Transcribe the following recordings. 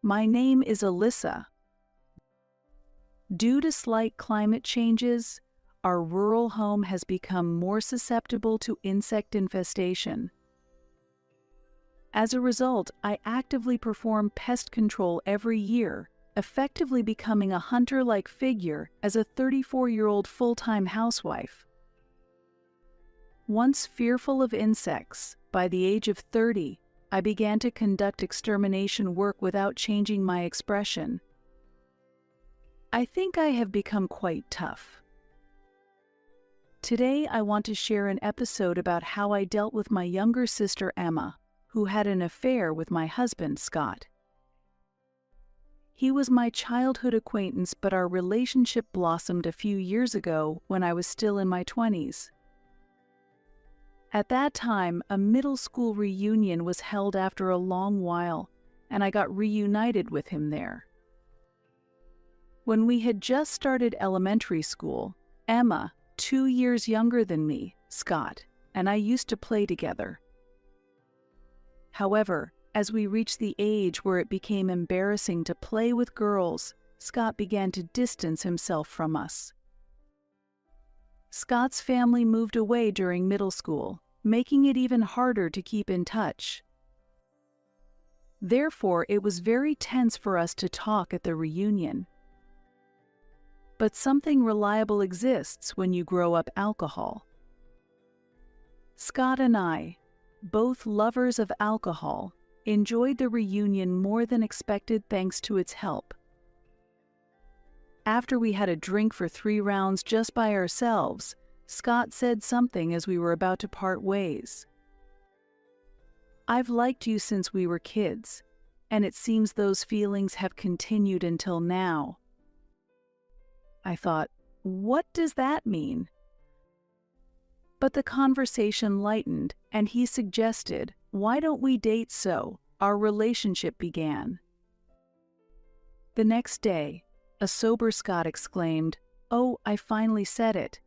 My name is Alyssa. Due to slight climate changes, our rural home has become more susceptible to insect infestation. As a result, I actively perform pest control every year, effectively becoming a hunter-like figure as a 34-year-old full-time housewife. Once fearful of insects, by the age of 30, I began to conduct extermination work without changing my expression. I think I have become quite tough. Today, I want to share an episode about how I dealt with my younger sister Emma, who had an affair with my husband, Scott. He was my childhood acquaintance, but our relationship blossomed a few years ago when I was still in my 20s. At that time, a middle school reunion was held after a long while, and I got reunited with him there. When we had just started elementary school, Emma, 2 years younger than me, Scott, and I used to play together. However, as we reached the age where it became embarrassing to play with girls, Scott began to distance himself from us. Scott's family moved away during middle school, making it even harder to keep in touch. Therefore, it was very tense for us to talk at the reunion. But something reliable exists when you grow up alcohol. Scott and I, both lovers of alcohol, enjoyed the reunion more than expected thanks to its help. After we had a drink for 3 rounds just by ourselves, Scott said something as we were about to part ways. "I've liked you since we were kids, and it seems those feelings have continued until now." I thought, what does that mean? But the conversation lightened, and he suggested, "Why don't we date?" So our relationship began. The next day, a sober Scott exclaimed, "Oh, I finally said it.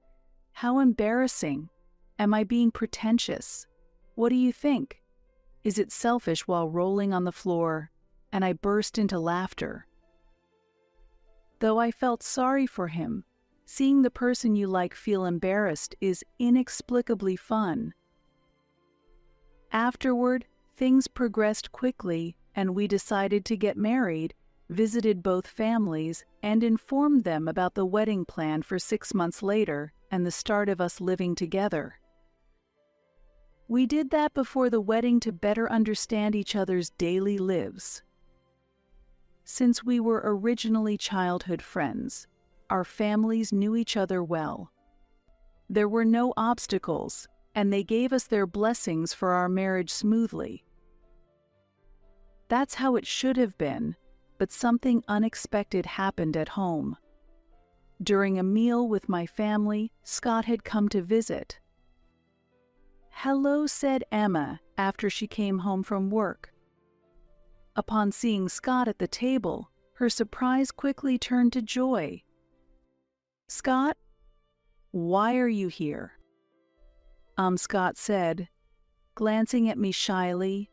How embarrassing. Am I being pretentious? What do you think? Is it selfish?" while rolling on the floor, and I burst into laughter. Though I felt sorry for him, seeing the person you like feel embarrassed is inexplicably fun. Afterward, things progressed quickly, and we decided to get married, visited both families, and informed them about the wedding plan for 6 months later and the start of us living together. We did that before the wedding to better understand each other's daily lives. Since we were originally childhood friends, our families knew each other well. There were no obstacles, and they gave us their blessings for our marriage smoothly. That's how it should have been, but something unexpected happened at home. During a meal with my family, Scott had come to visit. "Hello," said Emma after she came home from work. Upon seeing Scott at the table, her surprise quickly turned to joy. "Scott, why are you here?" Scott said, glancing at me shyly.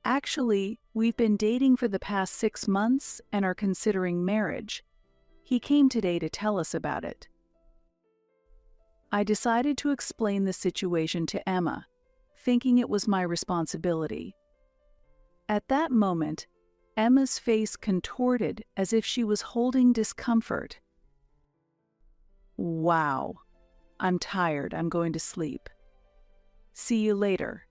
"Actually, we've been dating for the past 6 months and are considering marriage. He came today to tell us about it." I decided to explain the situation to Emma, thinking it was my responsibility. At that moment, Emma's face contorted as if she was holding discomfort. "Wow. I'm tired. I'm going to sleep. See you later."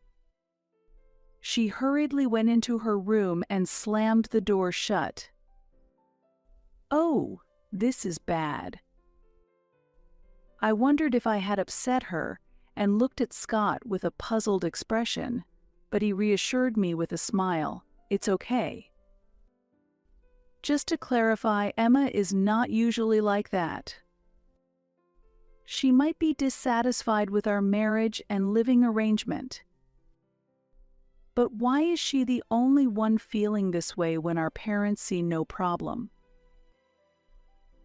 She hurriedly went into her room and slammed the door shut. Oh, this is bad. I wondered if I had upset her and looked at Scott with a puzzled expression, but he reassured me with a smile. "It's okay." Just to clarify, Emma is not usually like that. She might be dissatisfied with our marriage and living arrangement. But why is she the only one feeling this way when our parents see no problem?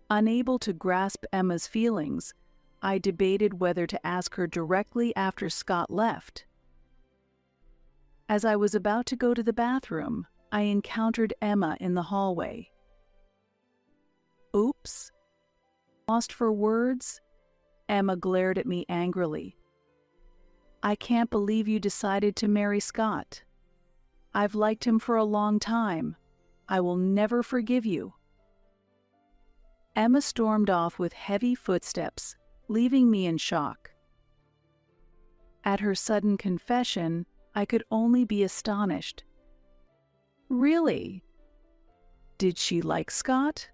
Unable to grasp Emma's feelings, I debated whether to ask her directly after Scott left. As I was about to go to the bathroom, I encountered Emma in the hallway. Oops. Lost for words? Emma glared at me angrily. I can't believe you decided to marry Scott. I've liked him for a long time. I will never forgive you. Emma stormed off with heavy footsteps, leaving me in shock. At her sudden confession, I could only be astonished. Really? Did she like Scott?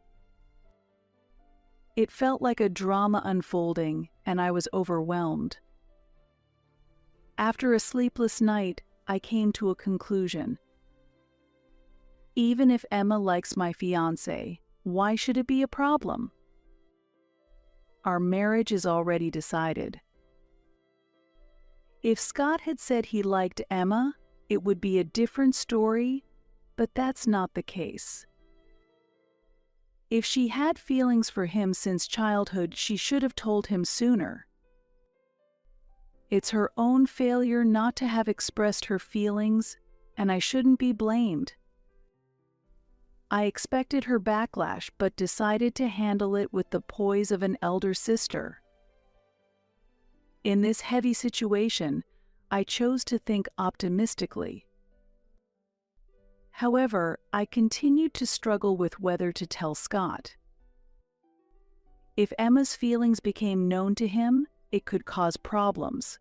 It felt like a drama unfolding, and I was overwhelmed. After a sleepless night, I came to a conclusion. Even if Emma likes my fiancé, why should it be a problem? Our marriage is already decided. If Scott had said he liked Emma, it would be a different story, but that's not the case. If she had feelings for him since childhood, she should have told him sooner. It's her own failure not to have expressed her feelings, and I shouldn't be blamed. I expected her backlash, but decided to handle it with the poise of an elder sister. In this heavy situation, I chose to think optimistically. However, I continued to struggle with whether to tell Scott. If Emma's feelings became known to him, it could cause problems.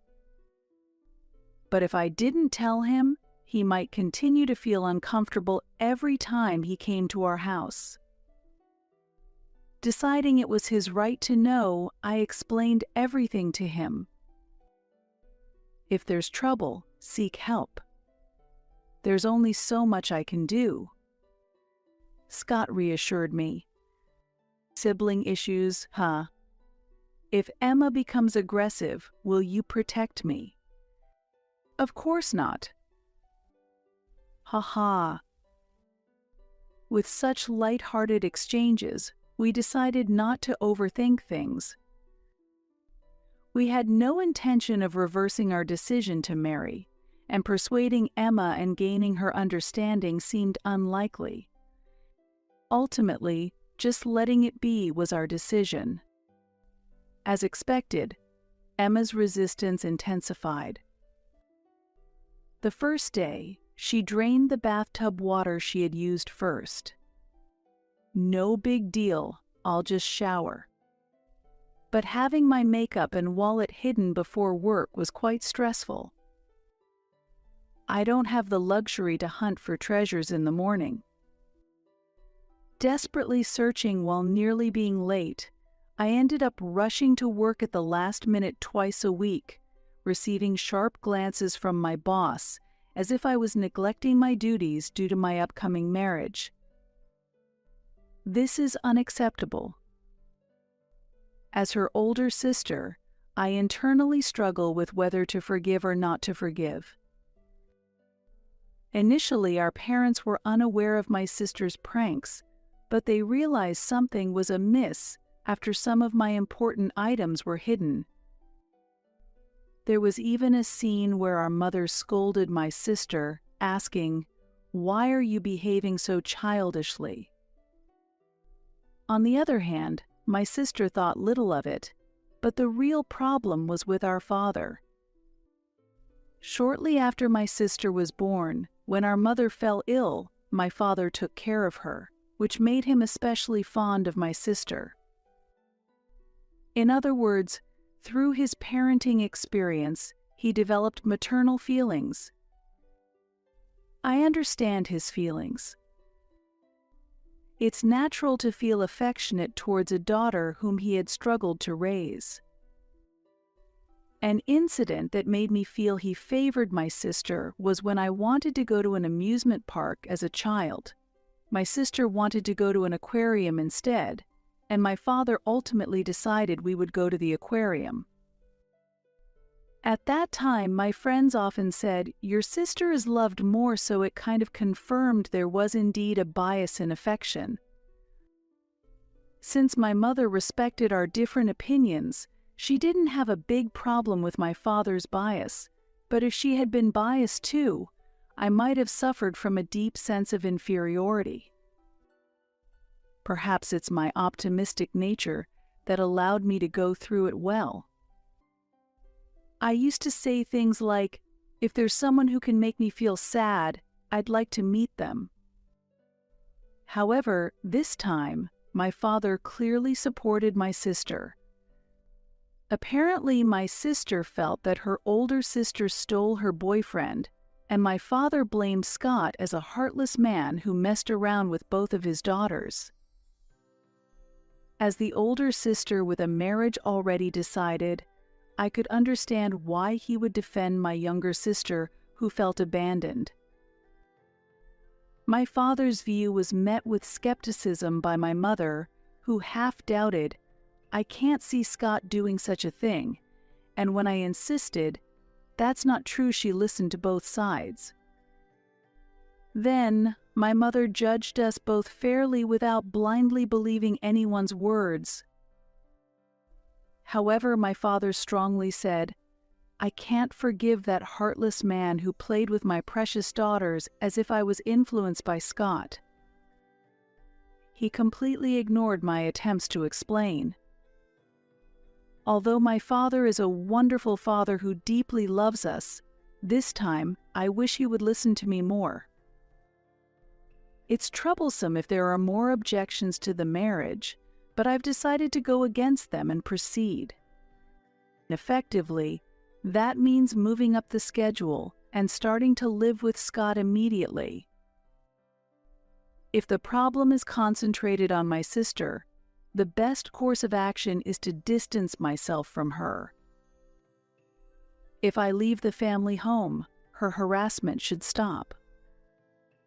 But if I didn't tell him, he might continue to feel uncomfortable every time he came to our house. Deciding it was his right to know, I explained everything to him. If there's trouble, seek help. There's only so much I can do. Scott reassured me. Sibling issues, huh? If Emma becomes aggressive, will you protect me? Of course not. Ha ha. With such light-hearted exchanges, we decided not to overthink things. We had no intention of reversing our decision to marry, and persuading Emma and gaining her understanding seemed unlikely. Ultimately, just letting it be was our decision. As expected, Emma's resistance intensified. The first day, she drained the bathtub water she had used first. No big deal, I'll just shower. But having my makeup and wallet hidden before work was quite stressful. I don't have the luxury to hunt for treasures in the morning. Desperately searching while nearly being late, I ended up rushing to work at the last minute twice a week, receiving sharp glances from my boss, as if I was neglecting my duties due to my upcoming marriage. This is unacceptable. As her older sister, I internally struggle with whether to forgive or not to forgive. Initially, our parents were unaware of my sister's pranks, but they realized something was amiss after some of my important items were hidden. There was even a scene where our mother scolded my sister, asking, "Why are you behaving so childishly?" On the other hand, my sister thought little of it, but the real problem was with our father. Shortly after my sister was born, when our mother fell ill, my father took care of her, which made him especially fond of my sister. In other words, through his parenting experience, he developed maternal feelings. I understand his feelings. It's natural to feel affectionate towards a daughter whom he had struggled to raise. An incident that made me feel he favored my sister was when I wanted to go to an amusement park as a child. My sister wanted to go to an aquarium instead, and my father ultimately decided we would go to the aquarium. At that time, my friends often said, "Your sister is loved more," so it kind of confirmed there was indeed a bias in affection. Since my mother respected our different opinions, she didn't have a big problem with my father's bias, but if she had been biased too, I might have suffered from a deep sense of inferiority. Perhaps it's my optimistic nature that allowed me to go through it well. I used to say things like, if there's someone who can make me feel sad, I'd like to meet them. However, this time, my father clearly supported my sister. Apparently, my sister felt that her older sister stole her boyfriend, and my father blamed Scott as a heartless man who messed around with both of his daughters. As the older sister with a marriage already decided, I could understand why he would defend my younger sister who felt abandoned. My father's view was met with skepticism by my mother, who half doubted, I can't see Scott doing such a thing, and when I insisted, that's not true, she listened to both sides. Then, my mother judged us both fairly without blindly believing anyone's words. However, my father strongly said, I can't forgive that heartless man who played with my precious daughters as if I was influenced by Scott. He completely ignored my attempts to explain. Although my father is a wonderful father who deeply loves us, this time I wish he would listen to me more. It's troublesome if there are more objections to the marriage, but I've decided to go against them and proceed. Effectively, that means moving up the schedule and starting to live with Scott immediately. If the problem is concentrated on my sister, the best course of action is to distance myself from her. If I leave the family home, her harassment should stop.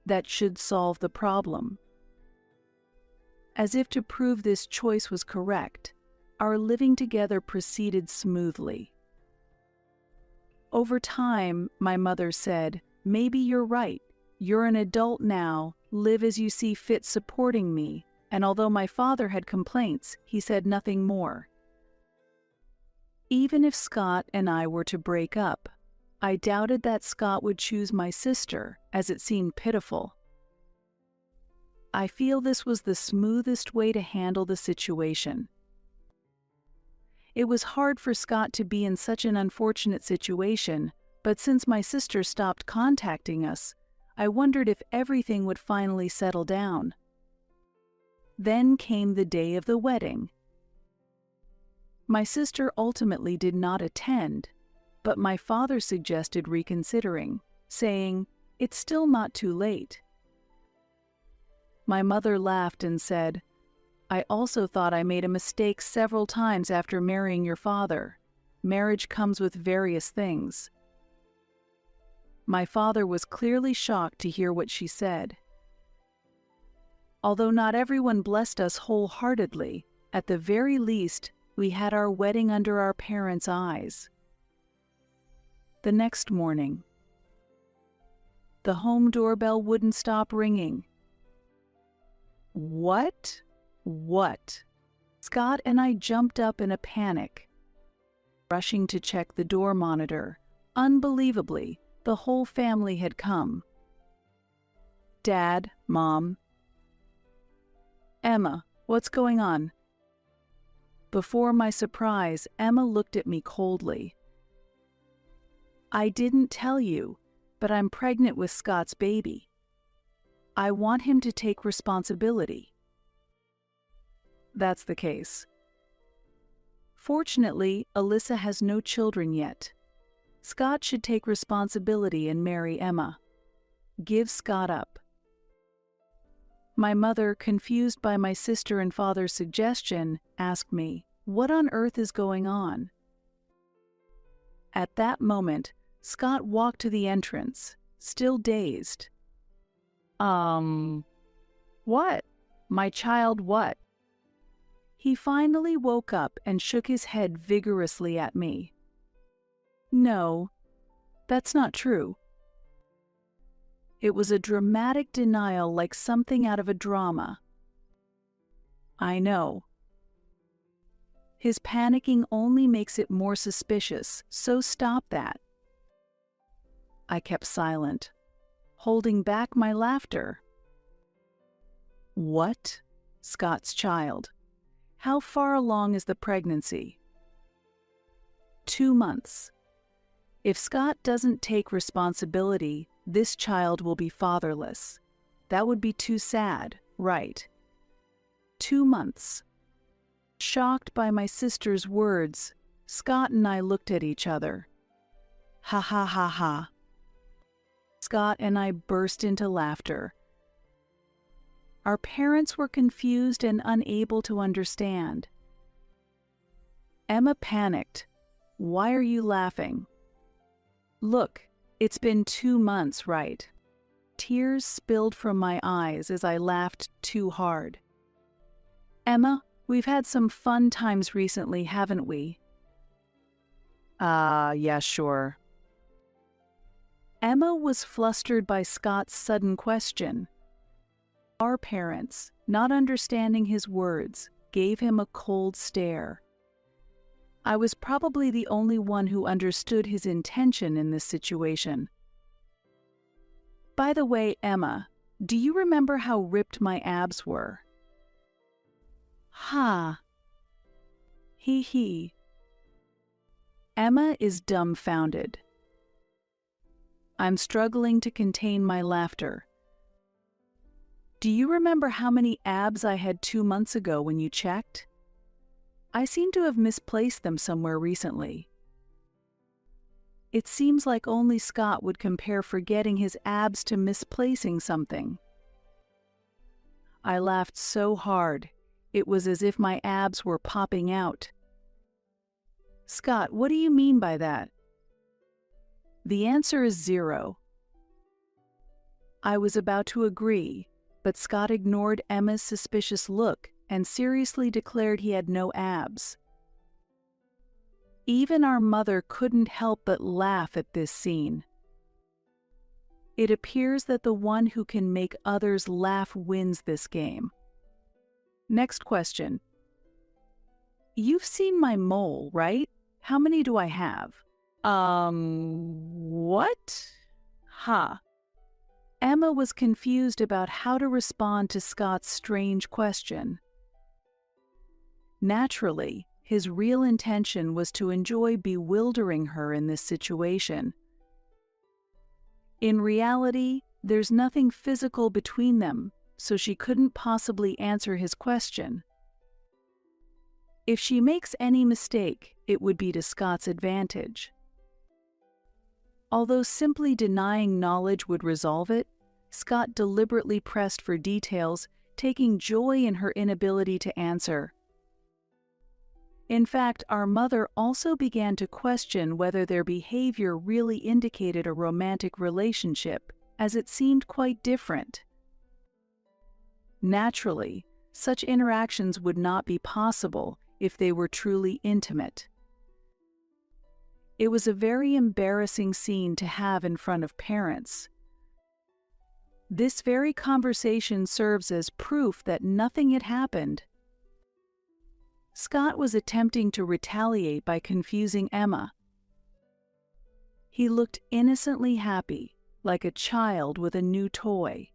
That should solve the problem. As if to prove this choice was correct, our living together proceeded smoothly. Over time, my mother said, maybe you're right. You're an adult now, live as you see fit supporting me, and although my father had complaints, he said nothing more. Even if Scott and I were to break up, I doubted that Scott would choose my sister, as it seemed pitiful. I feel this was the smoothest way to handle the situation. It was hard for Scott to be in such an unfortunate situation, but since my sister stopped contacting us, I wondered if everything would finally settle down. Then came the day of the wedding. My sister ultimately did not attend, but my father suggested reconsidering, saying, it's still not too late. My mother laughed and said, I also thought I made a mistake several times after marrying your father. Marriage comes with various things. My father was clearly shocked to hear what she said. Although not everyone blessed us wholeheartedly, at the very least, we had our wedding under our parents' eyes. The next morning, the home doorbell wouldn't stop ringing. What? Scott and I jumped up in a panic, rushing to check the door monitor. Unbelievably, the whole family had come. Dad, Mom. Emma, what's going on? Before my surprise, Emma looked at me coldly. I didn't tell you, but I'm pregnant with Scott's baby. I want him to take responsibility. That's the case. Fortunately, Alyssa has no children yet. Scott should take responsibility and marry Emma. Give Scott up. My mother, confused by my sister and father's suggestion, asked me, what on earth is going on? At that moment, Scott walked to the entrance, still dazed. What? My child, what? He finally woke up and shook his head vigorously at me. No, that's not true. It was a dramatic denial like something out of a drama. I know. His panicking only makes it more suspicious, so stop that. I kept silent. holding back my laughter. What? Scott's child. How far along is the pregnancy? 2 months. If Scott doesn't take responsibility, this child will be fatherless. That would be too sad, right? 2 months. Shocked by my sister's words, Scott and I looked at each other. Ha ha ha ha. Scott and I burst into laughter. Our parents were confused and unable to understand. Emma panicked. Why are you laughing? Look, it's been 2 months, right? Tears spilled from my eyes as I laughed too hard. Emma, we've had some fun times recently, haven't we? Yeah, sure. Emma was flustered by Scott's sudden question. Our parents, not understanding his words, gave him a cold stare. I was probably the only one who understood his intention in this situation. By the way, Emma, do you remember how ripped my abs were? Ha. Hee hee. Emma is dumbfounded. I'm struggling to contain my laughter. Do you remember how many abs I had 2 months ago when you checked? I seem to have misplaced them somewhere recently. It seems like only Scott would compare forgetting his abs to misplacing something. I laughed so hard, it was as if my abs were popping out. Scott, what do you mean by that? The answer is 0. I was about to agree, but Scott ignored Emma's suspicious look and seriously declared he had no abs. Even our mother couldn't help but laugh at this scene. It appears that the one who can make others laugh wins this game. Next question. You've seen my mole, right? How many do I have? What? Ha. Emma was confused about how to respond to Scott's strange question. Naturally, his real intention was to enjoy bewildering her in this situation. In reality, there's nothing physical between them, so she couldn't possibly answer his question. If she makes any mistake, it would be to Scott's advantage. Although simply denying knowledge would resolve it, Scott deliberately pressed for details, taking joy in her inability to answer. In fact, our mother also began to question whether their behavior really indicated a romantic relationship, as it seemed quite different. Naturally, such interactions would not be possible if they were truly intimate. It was a very embarrassing scene to have in front of parents. This very conversation serves as proof that nothing had happened. Scott was attempting to retaliate by confusing Emma. He looked innocently happy, like a child with a new toy.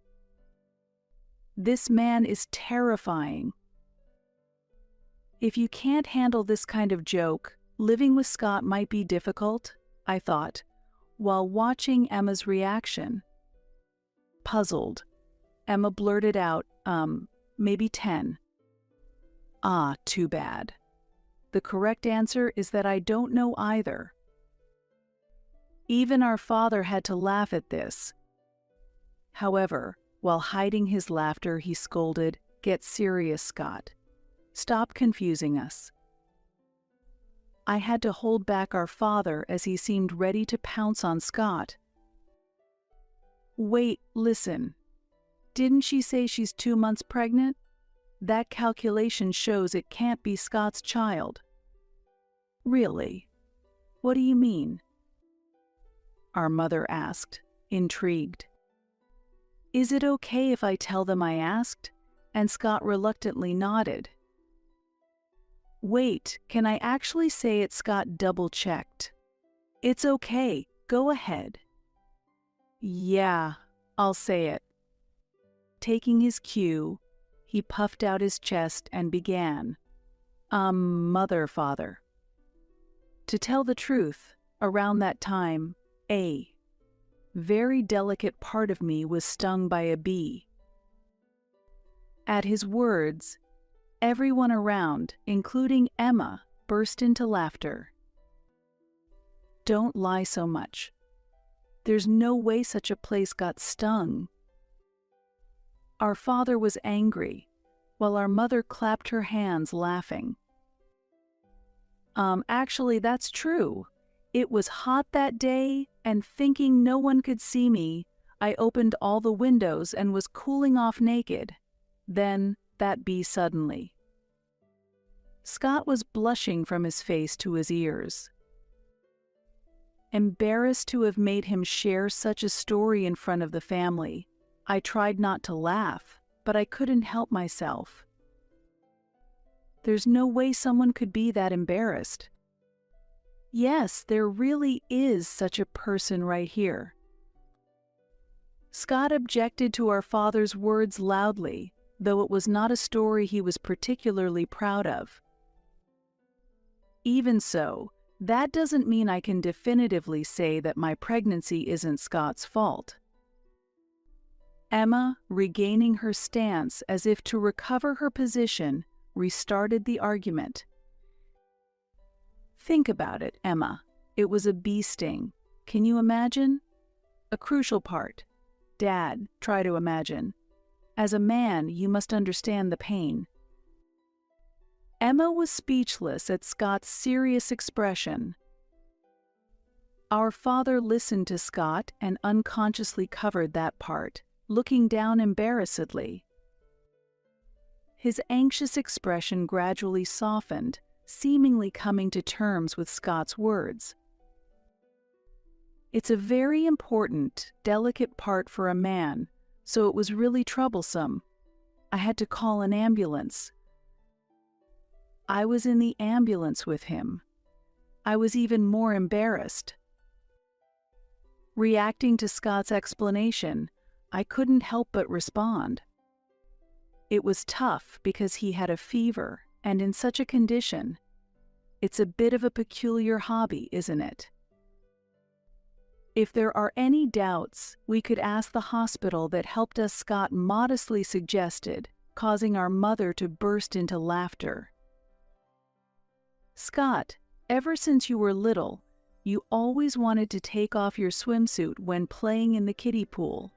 This man is terrifying. If you can't handle this kind of joke, living with Scott might be difficult, I thought, while watching Emma's reaction. Puzzled, Emma blurted out, maybe 10. Ah, too bad. The correct answer is that I don't know either. Even our father had to laugh at this. However, while hiding his laughter, he scolded, "Get serious, Scott. Stop confusing us." I had to hold back our father as he seemed ready to pounce on Scott. Wait, listen. Didn't she say she's 2 months pregnant? That calculation shows it can't be Scott's child. Really? What do you mean? Our mother asked, intrigued. Is it okay if I tell them I asked? And Scott reluctantly nodded. Wait, can I actually say it? Scott double-checked. It's okay, go ahead. Yeah, I'll say it." Taking his cue, he puffed out his chest and began, Mother, father. To tell the truth, around that time, a very delicate part of me was stung by a bee. At his words, everyone around, including Emma, burst into laughter. "Don't lie so much. There's no way such a place got stung." Our father was angry, while our mother clapped her hands laughing. Actually, that's true. It was hot that day, and thinking no one could see me, I opened all the windows and was cooling off naked. Then, that bee suddenly. Scott was blushing from his face to his ears. Embarrassed to have made him share such a story in front of the family, I tried not to laugh, but I couldn't help myself. There's no way someone could be that embarrassed. Yes, there really is such a person right here. Scott objected to our father's words loudly, though it was not a story he was particularly proud of. Even so, that doesn't mean I can definitively say that my pregnancy isn't Scott's fault. Emma, regaining her stance as if to recover her position, restarted the argument. "Think about it, Emma. It was a bee sting. Can you imagine? A crucial part. Dad, try to imagine. As a man, you must understand the pain." Emma was speechless at Scott's serious expression. Our father listened to Scott and unconsciously covered that part, looking down embarrassedly. His anxious expression gradually softened, seemingly coming to terms with Scott's words. It's a very important, delicate part for a man, so it was really troublesome. I had to call an ambulance. I was in the ambulance with him. I was even more embarrassed. Reacting to Scott's explanation, I couldn't help but respond. It was tough because he had a fever, and in such a condition. It's a bit of a peculiar hobby, isn't it? If there are any doubts, we could ask the hospital that helped us, Scott modestly suggested, causing our mother to burst into laughter. "Scott, ever since you were little, you always wanted to take off your swimsuit when playing in the kiddie pool.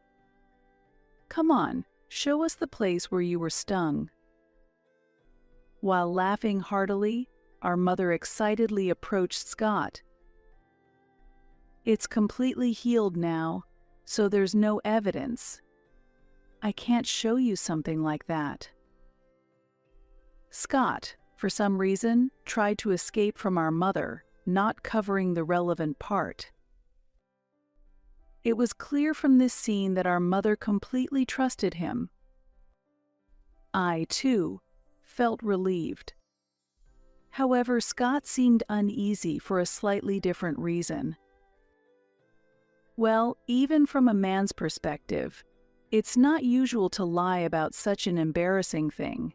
Come on, show us the place where you were stung." While laughing heartily, our mother excitedly approached Scott. "It's completely healed now, so there's no evidence. I can't show you something like that." Scott, for some reason, tried to escape from our mother, not covering the relevant part. It was clear from this scene that our mother completely trusted him. I, too, felt relieved. However, Scott seemed uneasy for a slightly different reason. Well, even from a man's perspective, it's not usual to lie about such an embarrassing thing,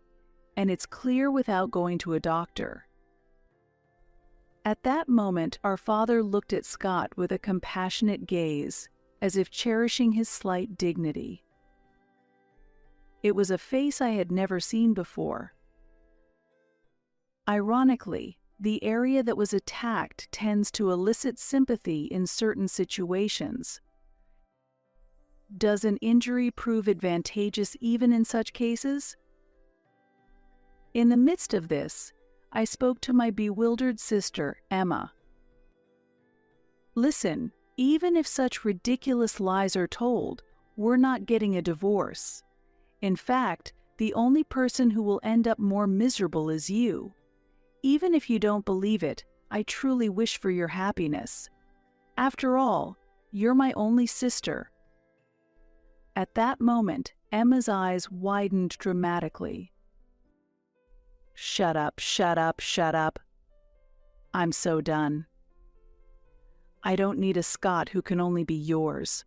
and it's clear without going to a doctor. At that moment, our father looked at Scott with a compassionate gaze, as if cherishing his slight dignity. It was a face I had never seen before. Ironically, the area that was attacked tends to elicit sympathy in certain situations. Does an injury prove advantageous even in such cases? In the midst of this, I spoke to my bewildered sister, Emma. "Listen, even if such ridiculous lies are told, we're not getting a divorce. In fact, the only person who will end up more miserable is you. Even if you don't believe it, I truly wish for your happiness. After all, you're my only sister." At that moment, Emma's eyes widened dramatically. "Shut up, shut up, shut up. I'm so done. I don't need a Scott who can only be yours."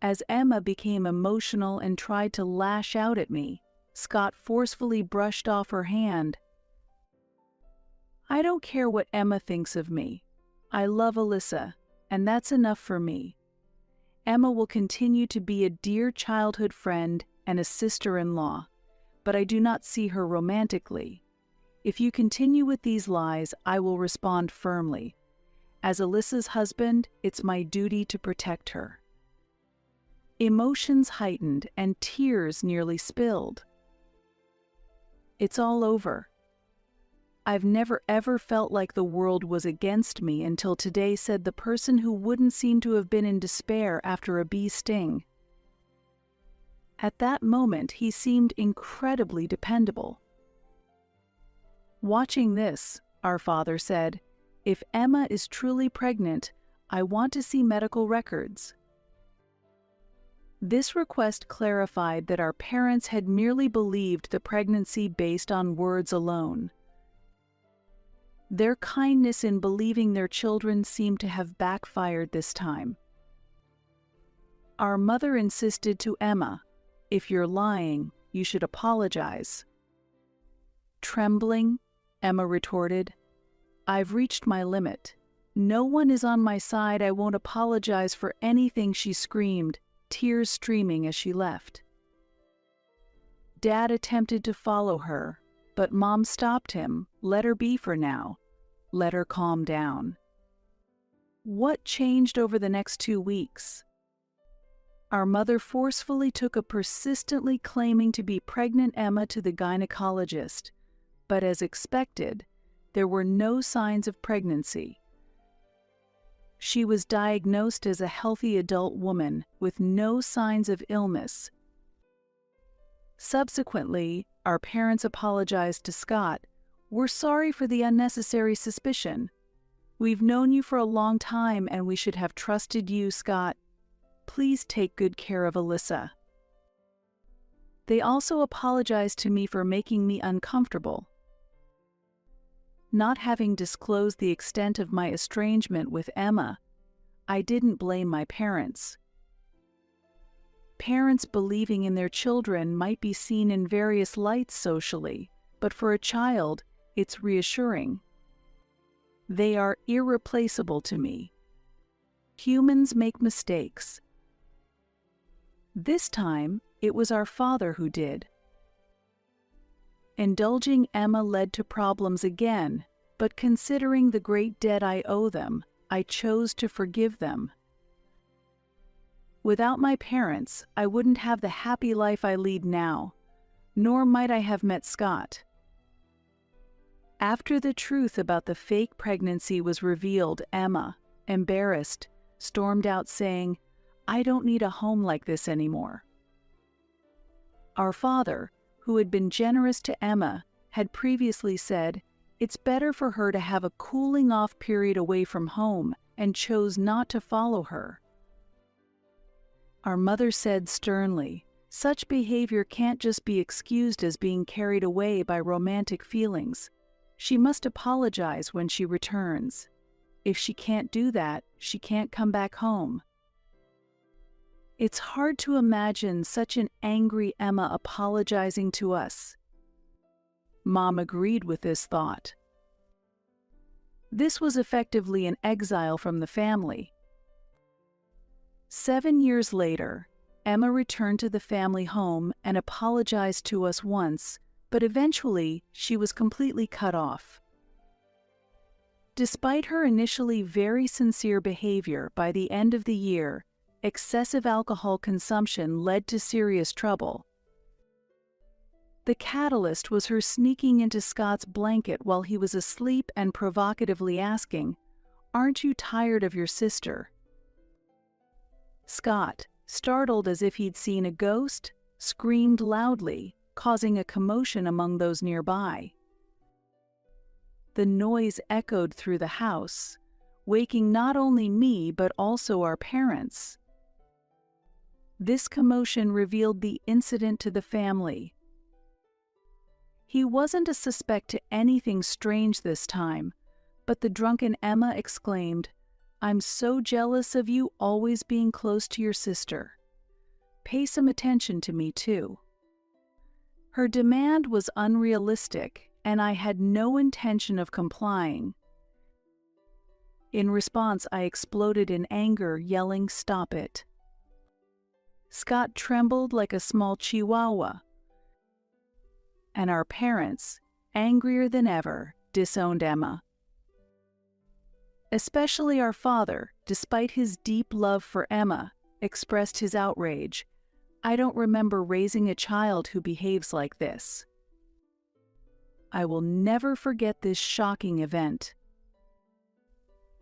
As Emma became emotional and tried to lash out at me, Scott forcefully brushed off her hand. "I don't care what Emma thinks of me. I love Alyssa, and that's enough for me. Emma will continue to be a dear childhood friend and a sister-in-law, but I do not see her romantically. If you continue with these lies, I will respond firmly. As Alyssa's husband, it's my duty to protect her." Emotions heightened and tears nearly spilled. "It's all over. I've never ever felt like the world was against me until today," said the person who wouldn't seem to have been in despair after a bee sting. At that moment, he seemed incredibly dependable. "Watching this," our father said, "if Emma is truly pregnant, I want to see medical records." This request clarified that our parents had merely believed the pregnancy based on words alone. Their kindness in believing their children seemed to have backfired this time. Our mother insisted to Emma, "If you're lying, you should apologize." Trembling, Emma retorted, "I've reached my limit. No one is on my side. I won't apologize for anything," she screamed, tears streaming as she left. Dad attempted to follow her, but Mom stopped him. "Let her be for now. Let her calm down." What changed over the next 2 weeks? Our mother forcefully took a persistently claiming to be pregnant Emma to the gynecologist, but as expected, there were no signs of pregnancy. She was diagnosed as a healthy adult woman with no signs of illness. Subsequently, our parents apologized to Scott. "We're sorry for the unnecessary suspicion. We've known you for a long time and we should have trusted you, Scott. Please take good care of Alyssa." They also apologized to me for making me uncomfortable. Not having disclosed the extent of my estrangement with Emma, I didn't blame my parents. Parents believing in their children might be seen in various lights socially, but for a child, it's reassuring. They are irreplaceable to me. Humans make mistakes. This time, it was our father who did. Indulging Emma led to problems again, but considering the great debt I owe them, I chose to forgive them. Without my parents, I wouldn't have the happy life I lead now, nor might I have met Scott. After the truth about the fake pregnancy was revealed, Emma, embarrassed, stormed out saying, "I don't need a home like this anymore." Our father, who had been generous to Emma, had previously said, "It's better for her to have a cooling-off period away from home," and chose not to follow her. Our mother said sternly, "Such behavior can't just be excused as being carried away by romantic feelings. She must apologize when she returns. If she can't do that, she can't come back home." It's hard to imagine such an angry Emma apologizing to us. Mom agreed with this thought. This was effectively an exile from the family. 7 years later, Emma returned to the family home and apologized to us once, but eventually she was completely cut off. Despite her initially very sincere behavior, by the end of the year, excessive alcohol consumption led to serious trouble. The catalyst was her sneaking into Scott's blanket while he was asleep and provocatively asking, "Aren't you tired of your sister?" Scott, startled as if he'd seen a ghost, screamed loudly, causing a commotion among those nearby. The noise echoed through the house, waking not only me but also our parents. This commotion revealed the incident to the family. He wasn't a suspect to anything strange this time, but the drunken Emma exclaimed, "I'm so jealous of you always being close to your sister." pay some attention to me too." Her demand was unrealistic, and I had no intention of complying. In response, I exploded in anger, yelling, "Stop it." Scott trembled like a small chihuahua, and our parents, angrier than ever, disowned Emma. Especially our father, despite his deep love for Emma, expressed his outrage. "I don't remember raising a child who behaves like this." I will never forget this shocking event.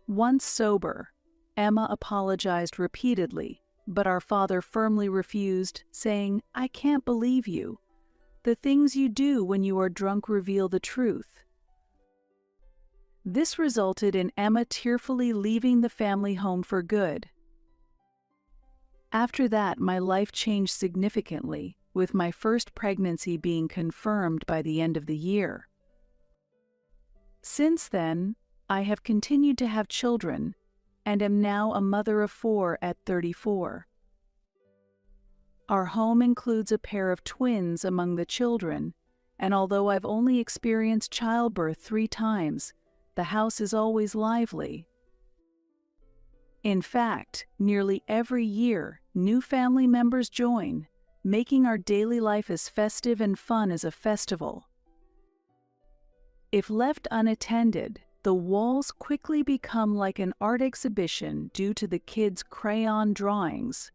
Once sober, Emma apologized repeatedly, but our father firmly refused, saying, "I can't believe you. The things you do when you are drunk reveal the truth." This resulted in Emma tearfully leaving the family home for good. After that, my life changed significantly, with my first pregnancy being confirmed by the end of the year. Since then, I have continued to have children, and am now a mother of 4 at 34. Our home includes a pair of twins among the children, and although I've only experienced childbirth 3 times, the house is always lively. In fact, nearly every year, new family members join, making our daily life as festive and fun as a festival. If left unattended, the walls quickly become like an art exhibition due to the kids' crayon drawings.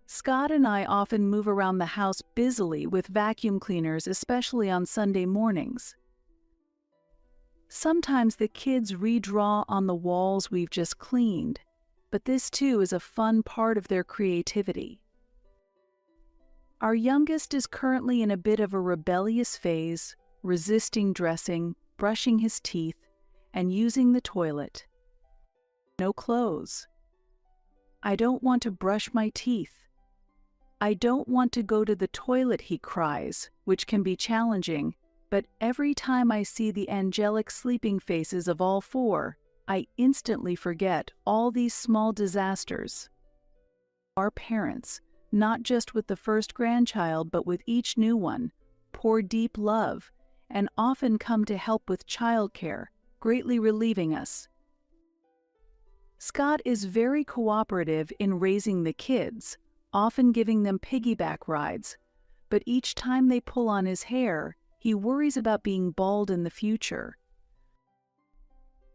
Scott and I often move around the house busily with vacuum cleaners, especially on Sunday mornings. Sometimes the kids redraw on the walls we've just cleaned, but this too is a fun part of their creativity. Our youngest is currently in a bit of a rebellious phase, resisting dressing, brushing his teeth, and using the toilet. No clothes. "I don't want to brush my teeth." "I don't want to go to the toilet," he cries, which can be challenging, but every time I see the angelic sleeping faces of all 4, I instantly forget all these small disasters. Our parents, not just with the first grandchild but with each new one, pour deep love and often come to help with childcare, greatly relieving us. Scott is very cooperative in raising the kids, often giving them piggyback rides, but each time they pull on his hair, he worries about being bald in the future.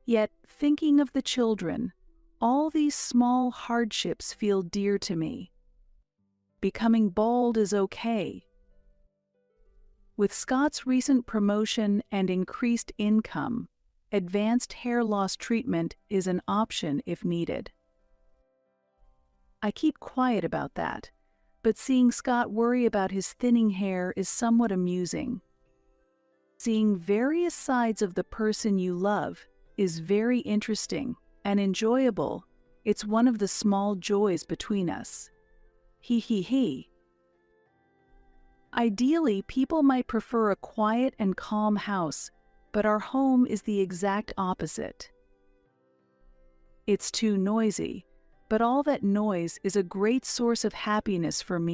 Yet, thinking of the children, all these small hardships feel dear to me. Becoming bald is okay. With Scott's recent promotion and increased income, advanced hair loss treatment is an option if needed. I keep quiet about that, but seeing Scott worry about his thinning hair is somewhat amusing. Seeing various sides of the person you love is very interesting and enjoyable. It's one of the small joys between us. He he he. Ideally, people might prefer a quiet and calm house, but our home is the exact opposite. It's too noisy, but all that noise is a great source of happiness for me.